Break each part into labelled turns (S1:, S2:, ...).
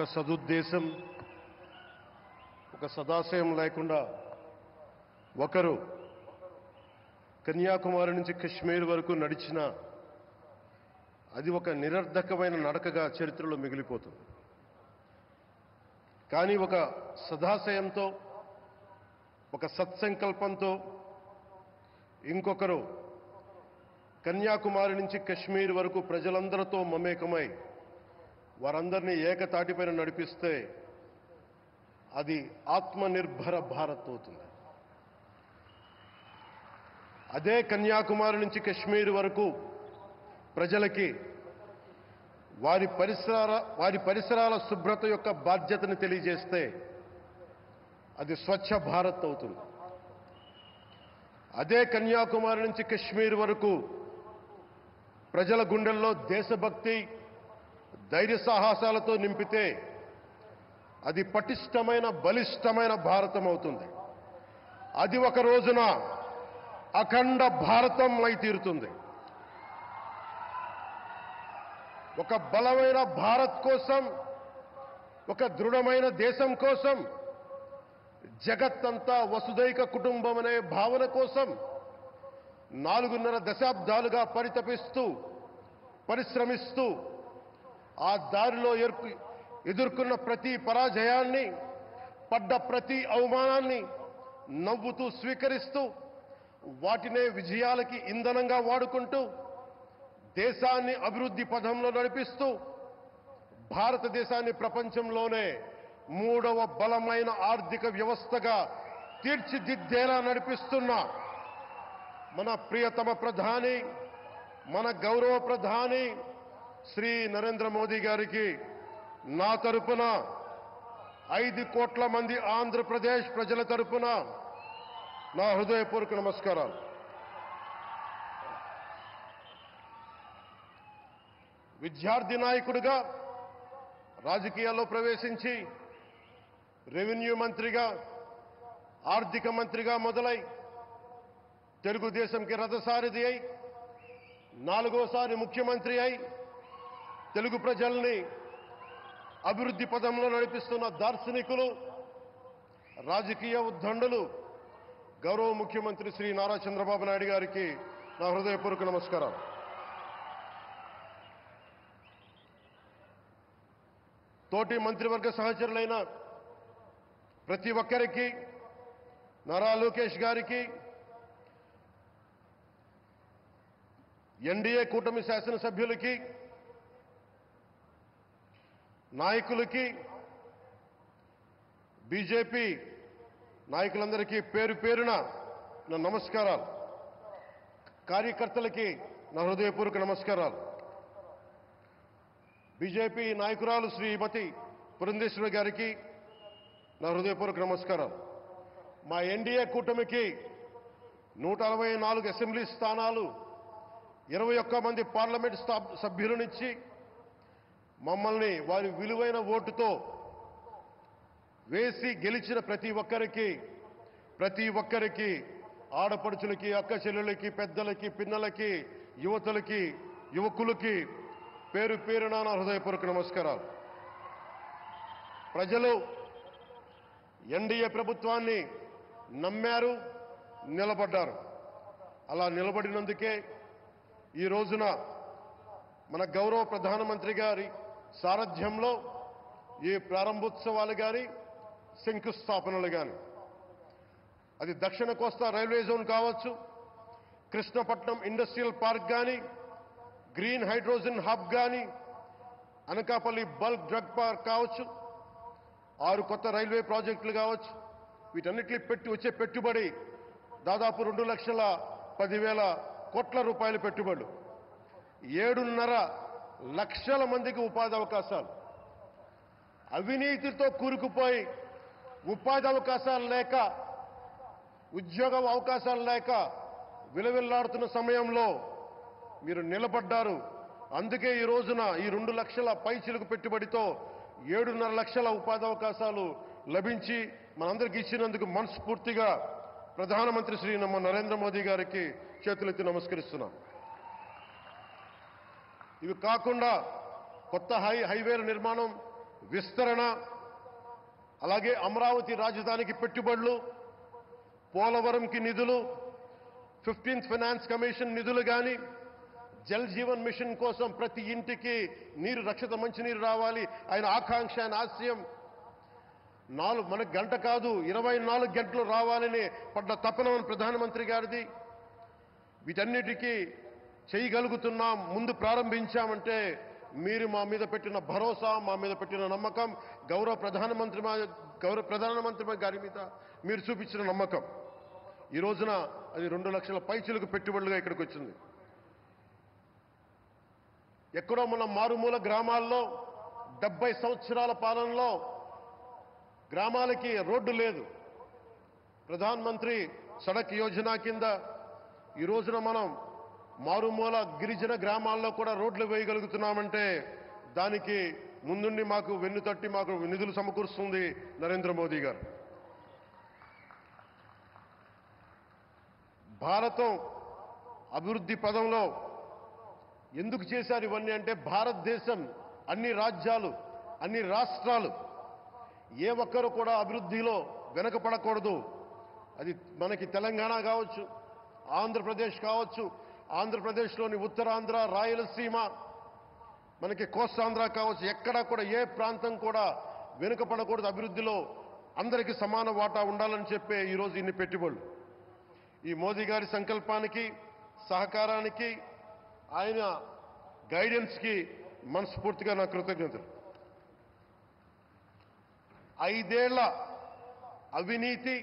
S1: ఒక సదుద్దేశం, ఒక సదాశయం లేకుండా ఒకరు కన్యాకుమారి నుంచి కశ్మీర్ వరకు నడిచిన అది ఒక నిరర్ధకమైన నడకగా చరిత్రలో మిగిలిపోతుంది. కానీ ఒక సదాశయంతో, ఒక సత్సంకల్పంతో ఇంకొకరు కన్యాకుమారి నుంచి కశ్మీర్ వరకు ప్రజలందరితో మమేకమై వారందరినీ ఏకతాటిపైన నడిపిస్తే అది ఆత్మనిర్భర భారత్ అవుతుంది. అదే కన్యాకుమారి నుంచి కశ్మీర్ వరకు ప్రజలకి వారి పరిసరాల శుభ్రత యొక్క బాధ్యతను తెలియజేస్తే అది స్వచ్ఛ భారత్ అవుతుంది. అదే కన్యాకుమారి నుంచి కశ్మీర్ వరకు ప్రజల గుండెల్లో దేశభక్తి, ధైర్య సాహసాలతో నింపితే అది పటిష్టమైన, బలిష్టమైన భారతం అవుతుంది. అది ఒక రోజున అఖండ భారతం అయి తీరుతుంది. ఒక బలమైన భారత్ కోసం, ఒక దృఢమైన దేశం కోసం, జగత్తంతా వసుదైక కుటుంబం అనే భావన కోసం 4.5 దశాబ్దాలుగా పరితపిస్తూ, పరిశ్రమిస్తూ ఆ దారిలో ఎదుర్కొన్న ప్రతి పరాజయాన్ని, పడ్డ ప్రతి అవమానాన్ని నవ్వుతూ స్వీకరిస్తూ, వాటినే విజయాలకి ఇంధనంగా వాడుకుంటూ, దేశాన్ని అభివృద్ధి పథంలో నడిపిస్తూ, భారతదేశాన్ని ప్రపంచంలోనే 3వ బలమైన ఆర్థిక వ్యవస్థగా తీర్చిదిద్దేలా నడిపిస్తున్న మన ప్రియతమ ప్రధాని, మన గౌరవ ప్రధాని శ్రీ నరేంద్ర మోదీ గారికి నా తరపున 5 కోట్ల మంది ఆంధ్రప్రదేశ్ ప్రజల తరపున నా హృదయపూర్వక నమస్కారాలు. విద్యార్థి నాయకుడిగా రాజకీయాల్లో ప్రవేశించి రెవెన్యూ మంత్రిగా, ఆర్థిక మంత్రిగా మొదలై తెలుగుదేశంకి రథసారథి అయి 4వసారి ముఖ్యమంత్రి అయి తెలుగు ప్రజల్ని అభివృద్ధి పదంలో నడిపిస్తున్న దార్శనికులు, రాజకీయ ఉద్దండులు గౌరవ ముఖ్యమంత్రి శ్రీ నారా చంద్రబాబు నాయుడు గారికి నా హృదయపూర్వక నమస్కారం. తోటి మంత్రివర్గ సహచరులైన ప్రతి ఒక్కరికి, నారా లోకేష్ గారికి, ఎన్డీఏ కూటమి శాసనసభ్యులకి, నాయకులకి, బీజేపీ నాయకులందరికీ పేరు పేరున నా నమస్కారాలు. కార్యకర్తలకి నా హృదయపూర్వక నమస్కారాలు. బీజేపీ నాయకురాలు శ్రీమతి పురంధేశ్వరి గారికి నా హృదయపూర్వక నమస్కారాలు. మా ఎన్డీఏ కూటమికి 164 అసెంబ్లీ స్థానాలు, 21 మంది పార్లమెంట్ సభ్యులనిచ్చి మమ్మల్ని వారి విలువైన ఓటుతో వేసి గెలిచిన ప్రతి ఒక్కరికి ఆడపడుచులకి, అక్క చెల్లెలకి, పెద్దలకి, పిన్నలకి, యువతులకి, యువకులకి పేరు పేరున నా హృదయపూర్వక నమస్కారాలు. ప్రజలు ఎన్డీఏ ప్రభుత్వాన్ని నమ్మారు, నిలబడ్డారు. అలా నిలబడినందుకే ఈ రోజున మన గౌరవ ప్రధానమంత్రి గారి సారథ్యంలో ఈ ప్రారంభోత్సవాలు కానీ, శంకుస్థాపనలు కానీ, అది దక్షిణ కోస్తా రైల్వే జోన్ కావచ్చు, కృష్ణపట్నం ఇండస్ట్రియల్ పార్క్ కానీ, గ్రీన్ హైడ్రోజన్ హబ్ కానీ, అనకాపల్లి బల్క్ డ్రగ్ పార్క్ కావచ్చు, 6 కొత్త రైల్వే ప్రాజెక్టులు కావచ్చు, వీటన్నిటిని వచ్చే పెట్టుబడి దాదాపు 2,10,000 కోట్ల రూపాయల పెట్టుబడులు, 7.5 లక్షల మందికి ఉపాధి అవకాశాలు. అవినీతితో కూరుకుపోయి ఉపాధి అవకాశాలు లేక, ఉద్యోగ అవకాశాలు లేక విలవిల్లాడుతున్న సమయంలో మీరు నిలబడ్డారు. అందుకే ఈ రోజున ఈ 2 లక్షల పైచిలుకు పెట్టుబడితో 7.5 లక్షల ఉపాధి అవకాశాలు లభించి మనందరికీ ఇచ్చినందుకు మనస్ఫూర్తిగా ప్రధానమంత్రి శ్రీ నరేంద్ర మోదీ గారికి చేతులెత్తి నమస్కరిస్తున్నాం. ఇవి కాకుండా కొత్త హైవేల నిర్మాణం విస్తరణ, అలాగే అమరావతి రాజధానికి పెట్టుబడులు, పోలవరంకి నిధులు, 15th ఫైనాన్స్ కమిషన్ నిధులు కానీ, జల్ జీవన్ మిషన్ కోసం ప్రతి ఇంటికి నీరు, రక్షిత మంచినీరు రావాలి ఆయన ఆకాంక్ష, ఆయన ఆశయం. మనకు గంట కాదు 24 గంటలు రావాలని పడ్డ తపన ప్రధానమంత్రి గారిది. వీటన్నిటికీ చేయగలుగుతున్నాం, ముందు ప్రారంభించామంటే మీరు మా మీద పెట్టిన భరోసా, మా మీద పెట్టిన నమ్మకం, గౌరవ ప్రధానమంత్రి గారి మీద మీరు చూపించిన నమ్మకం. ఈ రోజున అది 2 లక్షల పైచిలకు పెట్టుబడులుగా ఇక్కడికి వచ్చింది. ఎక్కడో మన మారుమూల గ్రామాల్లో 70 సంవత్సరాల పాలనలో గ్రామాలకి రోడ్డు లేదు. ప్రధానమంత్రి సడక్ యోజన కింద ఈ రోజున మనం మారుమూల గిరిజన గ్రామాల్లో కూడా రోడ్లు వేయగలుగుతున్నామంటే దానికి ముందుండి మాకు వెన్నుతట్టి మాకు నిధులు సమకూరుస్తుంది నరేంద్ర మోదీ గారు. భారతం అభివృద్ధి పదంలో ఎందుకు చేశారు ఇవన్నీ అంటే, భారతదేశం అన్ని రాజ్యాలు, అన్ని రాష్ట్రాలు ఏ ఒక్కరు కూడా అభివృద్ధిలో వెనకపడకూడదు. అది మనకి తెలంగాణ కావచ్చు, ఆంధ్రప్రదేశ్ కావచ్చు, ఆంధ్రప్రదేశ్లోని ఉత్తరాంధ్ర, రాయలసీమ, మనకి కోస్తాంధ్ర కావచ్చు, ఎక్కడా కూడా ఏ ప్రాంతం కూడా వెనుకపడకూడదు. అభివృద్ధిలో అందరికీ సమాన వాటా ఉండాలని చెప్పే ఈరోజు ఇన్ని పెట్టుబడులు. ఈ మోదీ గారి సంకల్పానికి, సహకారానికి, ఆయన గైడెన్స్కి మనస్ఫూర్తిగా నా కృతజ్ఞతలు. 5 ఏళ్ల అవినీతి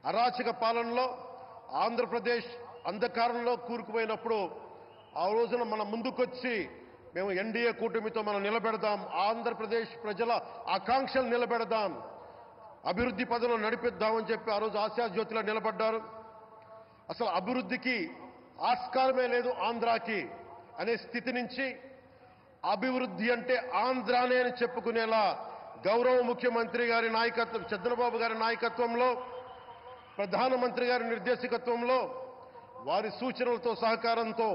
S1: అరాచక పాలనలో ఆంధ్రప్రదేశ్ అంధకారంలో కూరుకుపోయినప్పుడు ఆ రోజున మన ముందుకొచ్చి మేము ఎన్డీఏ కూటమితో మనం నిలబెడదాం, ఆంధ్రప్రదేశ్ ప్రజల ఆకాంక్షలు నిలబెడదాం, అభివృద్ధి పదంలో నడిపిద్దామని చెప్పి ఆ రోజు ఆశాజ్యోతిలో నిలబడ్డారు. అసలు అభివృద్ధికి ఆస్కారమే లేదు ఆంధ్రాకి అనే స్థితి నుంచి అభివృద్ధి అంటే ఆంధ్రానే అని చెప్పుకునేలా గౌరవ ముఖ్యమంత్రి గారి నాయకత్వం, చంద్రబాబు గారి నాయకత్వంలో, ప్రధానమంత్రి గారి నిర్దేశకత్వంలో, వారి సూచనలతో సహకారంతో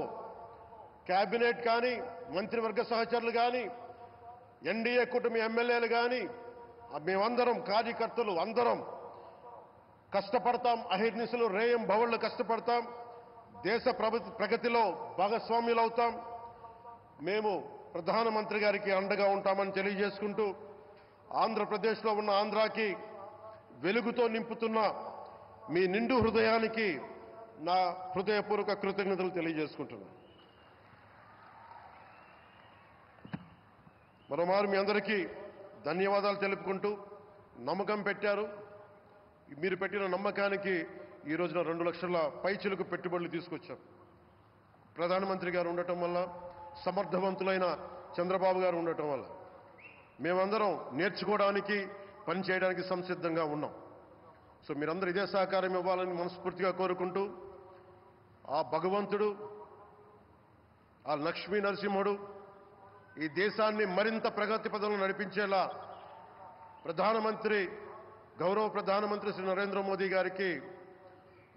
S1: కేబినెట్ కానీ, మంత్రివర్గ సహచరులు కానీ, ఎన్డీఏ కూటమి ఎమ్మెల్యేలు కానీ, మేమందరం కార్యకర్తలు అందరం కష్టపడతాం. అహిర్నిశలు రేయం భవళ్ళు కష్టపడతాం. దేశ ప్రగతిలో భాగస్వామ్యులవుతాం. మేము ప్రధానమంత్రి గారికి అండగా ఉంటామని తెలియజేసుకుంటూ, ఆంధ్రప్రదేశ్లో ఉన్న ఆంధ్రాకి వెలుగుతో నింపుతున్న మీ నిండు హృదయానికి నా హృదయపూర్వక కృతజ్ఞతలు తెలియజేసుకుంటున్నాను. మరోమారు మీ అందరికీ ధన్యవాదాలు తెలుపుకుంటూ, నమ్మకం పెట్టారు. మీరు పెట్టిన నమ్మకానికి ఈ రోజున 2 లక్షల పైచిలకు పెట్టుబడులు తీసుకొచ్చాం. ప్రధానమంత్రి గారు ఉండటం వల్ల, సమర్థవంతులైన చంద్రబాబు గారు ఉండటం వల్ల మేమందరం నేర్చుకోవడానికి, పనిచేయడానికి సంసిద్ధంగా ఉన్నాం. సో మీరందరూ ఇదే సహకారం ఇవ్వాలని మనస్ఫూర్తిగా కోరుకుంటూ, ఆ భగవంతుడు, ఆ లక్ష్మీ నరసింహుడు ఈ దేశాన్ని మరింత ప్రగతి పదంలో నడిపించేలా గౌరవ ప్రధానమంత్రి శ్రీ నరేంద్ర మోదీ గారికి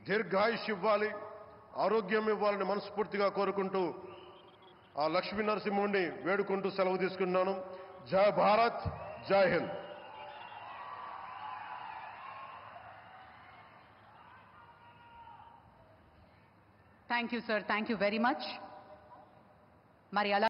S1: దీర్ఘాయుష్ ఇవ్వాలి, ఆరోగ్యం ఇవ్వాలని మనస్ఫూర్తిగా కోరుకుంటూ, ఆ లక్ష్మీ నరసింహుడిని వేడుకుంటూ సెలవు తీసుకున్నాను. జై భారత్, జై Hind.
S2: Thank you sir, thank you very much. మరి అలా